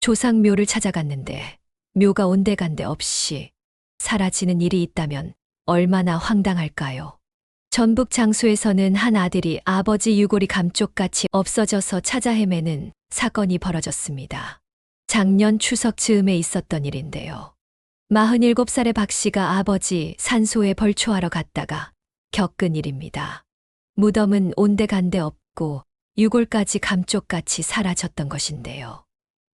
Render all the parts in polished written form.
조상묘를 찾아갔는데 묘가 온데간데 없이 사라지는 일이 있다면 얼마나 황당할까요? 전북 장수에서는 한 아들이 아버지 유골이 감쪽같이 없어져서 찾아 헤매는 사건이 벌어졌습니다. 작년 추석 즈음에 있었던 일인데요. 47살의 박 씨가 아버지 산소에 벌초하러 갔다가 겪은 일입니다. 무덤은 온데간데 없고 유골까지 감쪽같이 사라졌던 것인데요.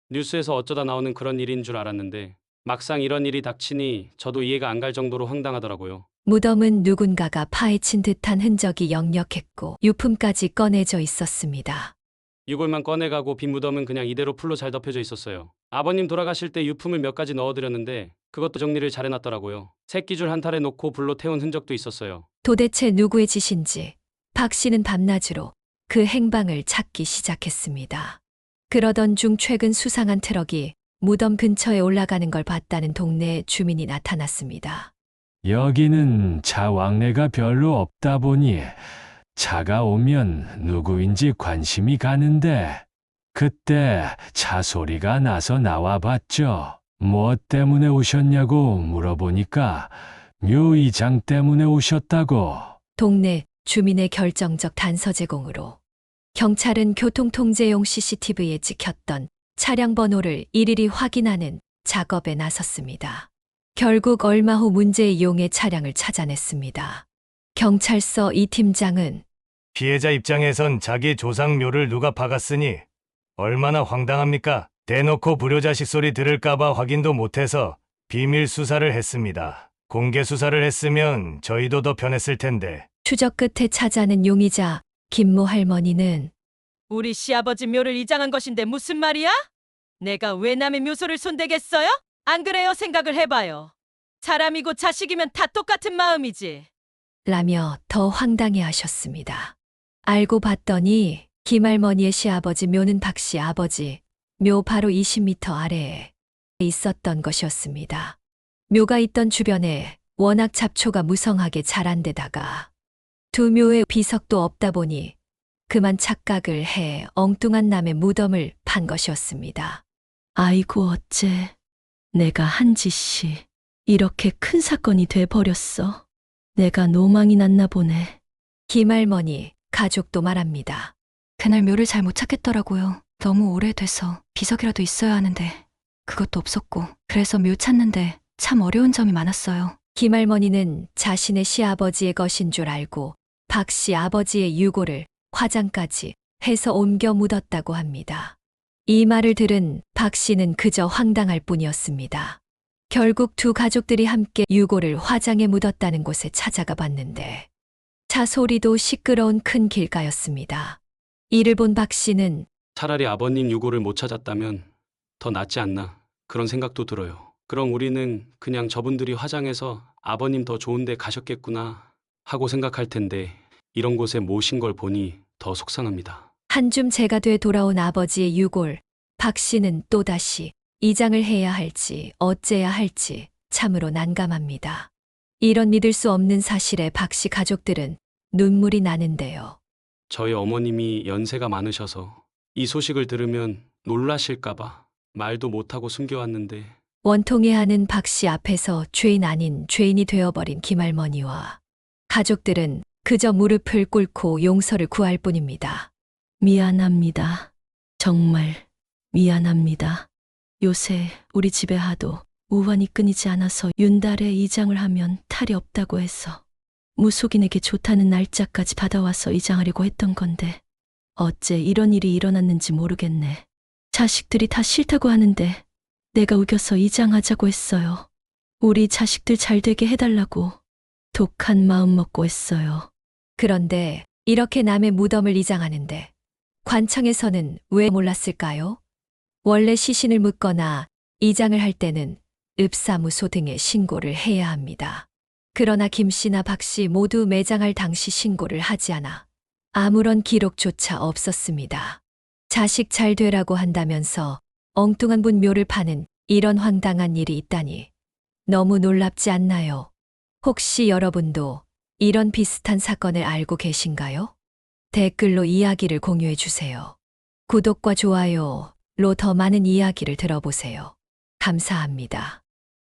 뉴스에서 어쩌다 나오는 그런 일인 줄 알았는데 막상 이런 일이 닥치니 저도 이해가 안 갈 정도로 황당하더라고요. 무덤은 누군가가 파헤친 듯한 흔적이 역력했고 유품까지 꺼내져 있었습니다. 유골만 꺼내가고 빈 무덤은 그냥 이대로 풀로 잘 덮여져 있었어요. 아버님 돌아가실 때 유품을 몇 가지 넣어드렸는데 그것도 정리를 잘 해놨더라고요. 새끼줄 한 탈에 놓고 불로 태운 흔적도 있었어요. 도대체 누구의 짓인지 박 씨는 밤낮으로 그 행방을 찾기 시작했습니다. 그러던 중 최근 수상한 트럭이 무덤 근처에 올라가는 걸 봤다는 동네 주민이 나타났습니다. 여기는 차 왕래가 별로 없다 보니 차가 오면 누구인지 관심이 가는데 그때 차 소리가 나서 나와봤죠. 뭐 때문에 오셨냐고 물어보니까 묘 이장 때문에 오셨다고. 동네 주민의 결정적 단서 제공으로 경찰은 교통통제용 CCTV에 찍혔던 차량 번호를 일일이 확인하는 작업에 나섰습니다. 결국 얼마 후 문제의 용의 차량을 찾아냈습니다. 경찰서 이 팀장은 피해자 입장에선 자기 조상묘를 누가 박았으니 얼마나 황당합니까? 대놓고 불효자식 소리 들을까봐 확인도 못해서 비밀 수사를 했습니다. 공개 수사를 했으면 저희도 더 편했을 텐데. 추적 끝에 찾아낸 용의자 김모 할머니는 우리 시아버지 묘를 이장한 것인데 무슨 말이야? 내가 왜 남의 묘소를 손대겠어요? 안 그래요? 생각을 해봐요. 사람이고 자식이면 다 똑같은 마음이지. 라며 더 황당해 하셨습니다. 알고 봤더니 김할머니의 시아버지 묘는 박 씨 아버지 묘 바로 20m 아래에 있었던 것이었습니다. 묘가 있던 주변에 워낙 잡초가 무성하게 자란 데다가 두 묘에 비석도 없다 보니 그만 착각을 해 엉뚱한 남의 무덤을 판 것이었습니다. 아이고 어째 내가 한 짓이 이렇게 큰 사건이 돼버렸어. 내가 노망이 났나 보네. 김할머니 가족도 말합니다. 그날 묘를 잘 못 찾겠더라고요. 너무 오래돼서 비석이라도 있어야 하는데 그것도 없었고 그래서 묘 찾는데 참 어려운 점이 많았어요. 김할머니는 자신의 시아버지의 것인 줄 알고 박 씨 아버지의 유골을 화장까지 해서 옮겨 묻었다고 합니다. 이 말을 들은 박 씨는 그저 황당할 뿐이었습니다. 결국 두 가족들이 함께 유골을 화장에 묻었다는 곳에 찾아가 봤는데 차 소리도 시끄러운 큰 길가였습니다. 이를 본 박 씨는 차라리 아버님 유골을 못 찾았다면 더 낫지 않나 그런 생각도 들어요. 그럼 우리는 그냥 저분들이 화장해서 아버님 더 좋은 데 가셨겠구나 하고 생각할 텐데 이런 곳에 모신 걸 보니 더 속상합니다. 한줌 재가 돼 돌아온 아버지의 유골, 박 씨는 또다시 이장을 해야 할지 어째야 할지 참으로 난감합니다. 이런 믿을 수 없는 사실에 박 씨 가족들은 눈물이 나는데요. 저희 어머님이 연세가 많으셔서 이 소식을 들으면 놀라실까봐 말도 못하고 숨겨왔는데 원통해하는 박 씨 앞에서 죄인 아닌 죄인이 되어버린 김할머니와 가족들은 그저 무릎을 꿇고 용서를 구할 뿐입니다. 미안합니다. 정말 미안합니다. 요새 우리 집에 하도 우환이 끊이지 않아서 윤달에 이장을 하면 탈이 없다고 해서 무속인에게 좋다는 날짜까지 받아와서 이장하려고 했던 건데 어째 이런 일이 일어났는지 모르겠네. 자식들이 다 싫다고 하는데 내가 우겨서 이장하자고 했어요. 우리 자식들 잘 되게 해달라고 독한 마음 먹고 했어요. 그런데 이렇게 남의 무덤을 이장하는데 관청에서는 왜 몰랐을까요? 원래 시신을 묻거나 이장을 할 때는 읍사무소 등에 신고를 해야 합니다. 그러나 김 씨나 박 씨 모두 매장할 당시 신고를 하지 않아 아무런 기록조차 없었습니다. 자식 잘 되라고 한다면서 엉뚱한 분묘를 파는 이런 황당한 일이 있다니 너무 놀랍지 않나요? 혹시 여러분도 이런 비슷한 사건을 알고 계신가요? 댓글로 이야기를 공유해 주세요. 구독과 좋아요 더 많은 이야기를 들어보세요. 감사합니다.